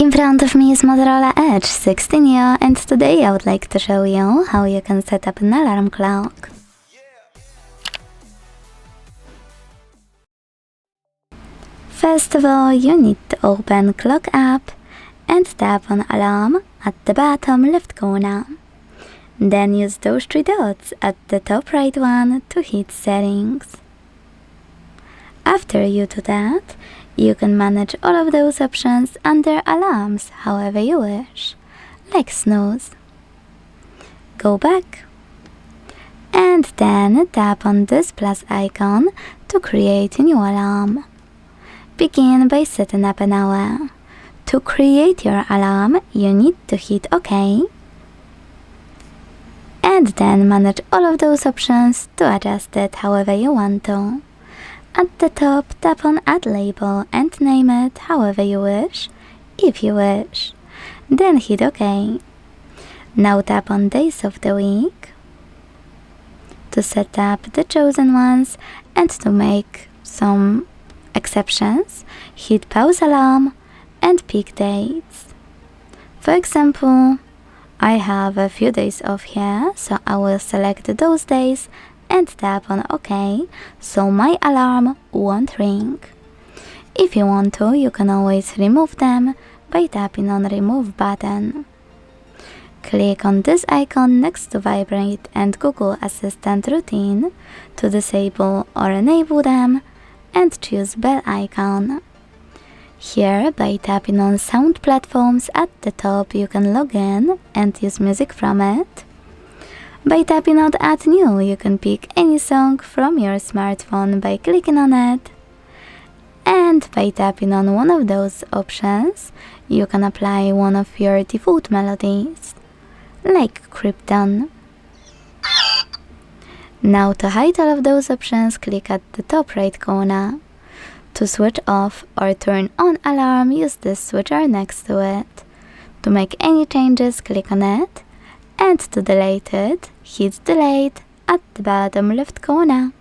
In front of me is Motorola Edge 16 Neo, and today I would like to show you how you can set up an alarm clock. First of all, you need to open Clock app and tap on Alarm at the bottom left corner. Then use those three dots at the top right one to hit Settings. After you do that, you can manage all of those options under Alarms however you wish, like Snooze. Go back. And then tap on this plus icon to create a new alarm. Begin by setting up an hour. To create your alarm, you need to hit OK. And then manage all of those options to adjust it however you want to. At the top, tap on Add Label and name it however you wish, if you wish. Then hit OK. Now tap on Days of the Week to set up the chosen ones, and to make some exceptions, hit Pause Alarm and pick dates. For example, I have a few days off here, so I will select those days and tap on OK, so my alarm won't ring. If you want to, you can always remove them by tapping on Remove button. Click on this icon next to Vibrate and Google Assistant Routine to disable or enable them, and choose Bell icon. Here, by tapping on Sound Platforms at the top, you can log in and use music from it. By tapping on Add New, you can pick any song from your smartphone by clicking on it. And by tapping on one of those options, you can apply one of your default melodies, like Krypton. Now to hide all of those options, click at the top right corner. To switch off or turn on alarm, use this switcher next to it. To make any changes, click on it. And to delete it, hit Delete at the bottom left corner.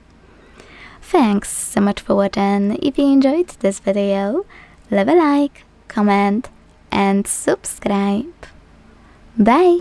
Thanks so much for watching. If you enjoyed this video, leave a like, comment and subscribe. Bye!